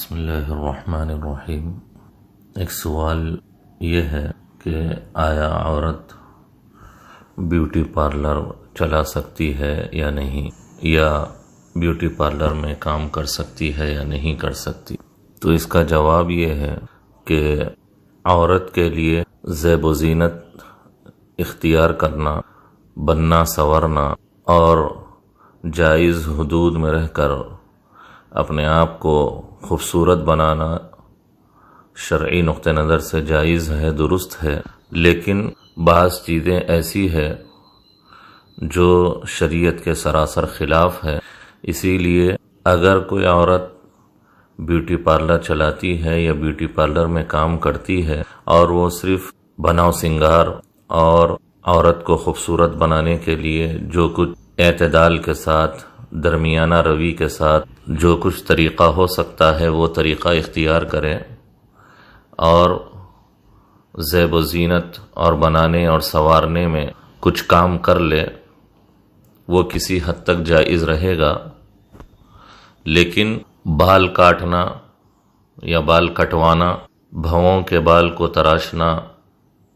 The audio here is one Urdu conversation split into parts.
بسم اللہ الرحمن الرحیم۔ ایک سوال یہ ہے کہ آیا عورت بیوٹی پارلر چلا سکتی ہے یا نہیں، یا بیوٹی پارلر میں کام کر سکتی ہے یا نہیں کر سکتی؟ تو اس کا جواب یہ ہے کہ عورت کے لیے زیب و زینت اختیار کرنا، بننا سنورنا اور جائز حدود میں رہ کر اپنے آپ کو خوبصورت بنانا شرعی نقطہ نظر سے جائز ہے، درست ہے، لیکن بعض چیزیں ایسی ہے جو شریعت کے سراسر خلاف ہے۔ اسی لیے اگر کوئی عورت بیوٹی پارلر چلاتی ہے یا بیوٹی پارلر میں کام کرتی ہے اور وہ صرف بناؤ سنگار اور عورت کو خوبصورت بنانے کے لیے جو کچھ اعتدال کے ساتھ، درمیانہ روی کے ساتھ جو کچھ طریقہ ہو سکتا ہے وہ طریقہ اختیار کرے اور زیب و زینت اور بنانے اور سنوارنے میں کچھ کام کر لے، وہ کسی حد تک جائز رہے گا۔ لیکن بال کاٹنا یا بال کٹوانا، بھووں کے بال کو تراشنا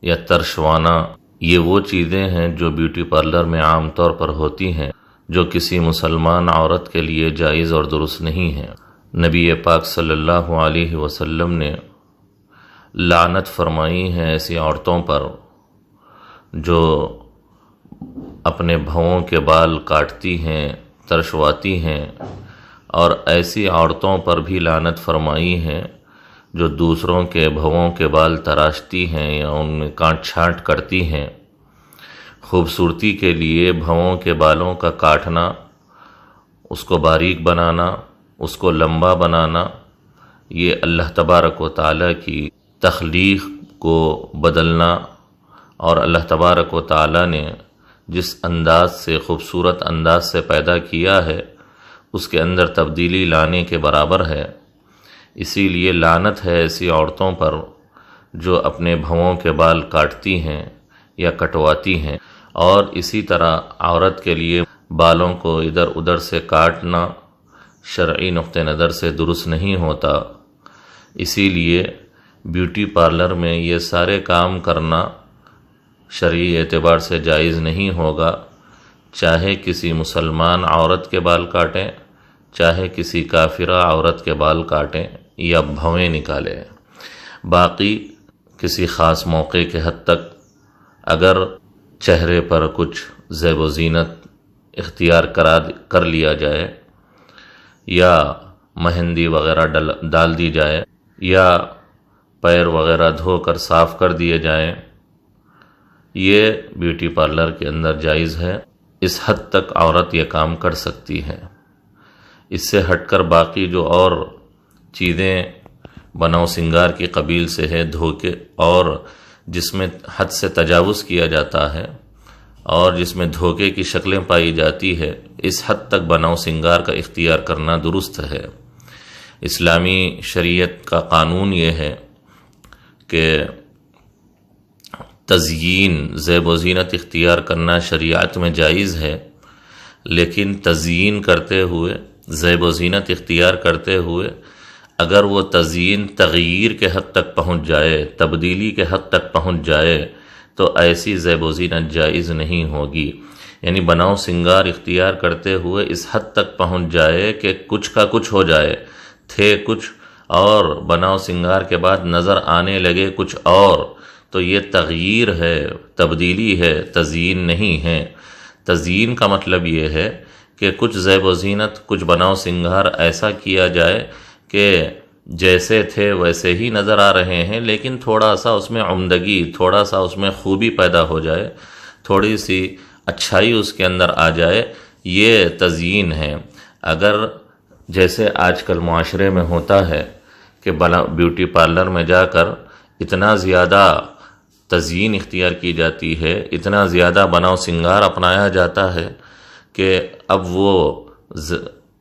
یا ترشوانا، یہ وہ چیزیں ہیں جو بیوٹی پارلر میں عام طور پر ہوتی ہیں، جو کسی مسلمان عورت کے لیے جائز اور درست نہیں ہے۔ نبی پاک صلی اللہ علیہ وسلم نے لعنت فرمائی ہے ایسی عورتوں پر جو اپنے بھووں کے بال کاٹتی ہیں، ترشواتی ہیں، اور ایسی عورتوں پر بھی لعنت فرمائی ہے جو دوسروں کے بھووں کے بال تراشتی ہیں یا ان میں کاٹ چھانٹ کرتی ہیں۔ خوبصورتی کے لیے بھووں کے بالوں کا کاٹنا، اس کو باریک بنانا، اس کو لمبا بنانا، یہ اللہ تبارک و تعالیٰ کی تخلیق کو بدلنا، اور اللہ تبارک و تعالیٰ نے جس انداز سے، خوبصورت انداز سے پیدا کیا ہے، اس کے اندر تبدیلی لانے کے برابر ہے۔ اسی لیے لعنت ہے ایسی عورتوں پر جو اپنے بھووں کے بال کاٹتی ہیں یا کٹواتی ہیں۔ اور اسی طرح عورت کے لیے بالوں کو ادھر ادھر سے کاٹنا شرعی نقطہ نظر سے درست نہیں ہوتا۔ اسی لیے بیوٹی پارلر میں یہ سارے کام کرنا شرعی اعتبار سے جائز نہیں ہوگا، چاہے کسی مسلمان عورت کے بال کاٹیں، چاہے کسی کافرہ عورت کے بال کاٹیں یا بھویں نکالیں۔ باقی کسی خاص موقع کے حد تک اگر چہرے پر کچھ زیب و زینت اختیار کر لیا جائے، یا مہندی وغیرہ ڈال دی جائے، یا پیر وغیرہ دھو کر صاف کر دیے جائیں، یہ بیوٹی پارلر کے اندر جائز ہے۔ اس حد تک عورت یہ کام کر سکتی ہے۔ اس سے ہٹ کر باقی جو اور چیزیں بناؤ سنگار کی قبیل سے ہے، دھوکے اور جس میں حد سے تجاوز کیا جاتا ہے اور جس میں دھوکے کی شکلیں پائی جاتی ہے، اس حد تک بناؤ سنگار کا اختیار کرنا درست ہے۔ اسلامی شریعت کا قانون یہ ہے کہ تزیین، زیب و زینت اختیار کرنا شریعت میں جائز ہے، لیکن تزیین کرتے ہوئے، زیب و زینت اختیار کرتے ہوئے اگر وہ تزیین تغییر کے حد تک پہنچ جائے، تبدیلی کے حد تک پہنچ جائے، تو ایسی زیب و زینت جائز نہیں ہوگی۔ یعنی بناؤ سنگار اختیار کرتے ہوئے اس حد تک پہنچ جائے کہ کچھ کا کچھ ہو جائے، تھے کچھ اور بناؤ سنگار کے بعد نظر آنے لگے کچھ اور، تو یہ تغییر ہے، تبدیلی ہے، تزیین نہیں ہے۔ تزیین کا مطلب یہ ہے کہ کچھ زیب و زینت، کچھ بناؤ سنگار ایسا کیا جائے کہ جیسے تھے ویسے ہی نظر آ رہے ہیں، لیکن تھوڑا سا اس میں عمدگی، تھوڑا سا اس میں خوبی پیدا ہو جائے، تھوڑی سی اچھائی اس کے اندر آ جائے، یہ تزیین ہے۔ اگر جیسے آج کل معاشرے میں ہوتا ہے کہ بیوٹی پارلر میں جا کر اتنا زیادہ تزیین اختیار کی جاتی ہے، اتنا زیادہ بناؤ سنگار اپنایا جاتا ہے کہ اب وہ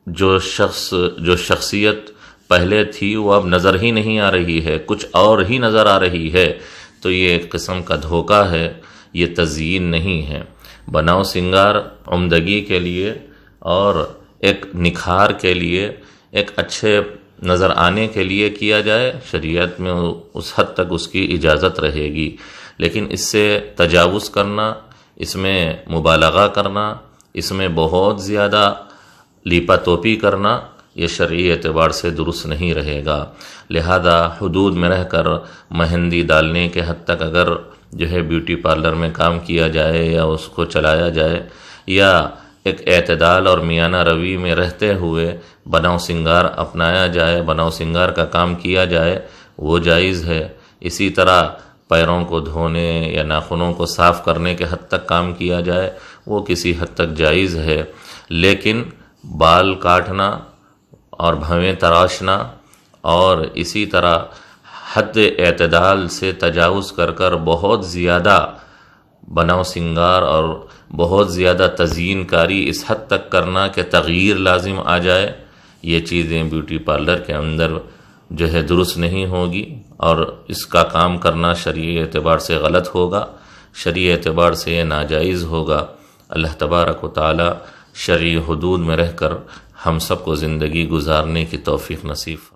جو شخصیت پہلے تھی وہ اب نظر ہی نہیں آ رہی ہے، کچھ اور ہی نظر آ رہی ہے، تو یہ ایک قسم کا دھوکہ ہے، یہ تزیین نہیں ہے۔ بناؤ سنگار عمدگی کے لیے اور ایک نکھار کے لیے، ایک اچھے نظر آنے کے لیے کیا جائے، شریعت میں اس حد تک اس کی اجازت رہے گی، لیکن اس سے تجاوز کرنا، اس میں مبالغہ کرنا، اس میں بہت زیادہ لیپا توپی کرنا، یہ شرعی اعتبار سے درست نہیں رہے گا۔ لہذا حدود میں رہ کر مہندی ڈالنے کے حد تک اگر جو ہے بیوٹی پارلر میں کام کیا جائے یا اس کو چلایا جائے، یا ایک اعتدال اور میانہ روی میں رہتے ہوئے بناؤ سنگار اپنایا جائے، بناؤ سنگار کا کام کیا جائے، وہ جائز ہے۔ اسی طرح پیروں کو دھونے یا ناخنوں کو صاف کرنے کے حد تک کام کیا جائے، وہ کسی حد تک جائز ہے۔ لیکن بال کاٹنا اور بھویں تراشنا اور اسی طرح حد اعتدال سے تجاوز کر کر بہت زیادہ بناؤ سنگار اور بہت زیادہ تزئین کاری اس حد تک کرنا کہ تغییر لازم آ جائے، یہ چیزیں بیوٹی پارلر کے اندر جو ہے درست نہیں ہوگی، اور اس کا کام کرنا شرعی اعتبار سے غلط ہوگا، شرعی اعتبار سے یہ ناجائز ہوگا۔ اللہ تبارک و تعالی شرعی حدود میں رہ کر ہم سب کو زندگی گزارنے کی توفیق نصیب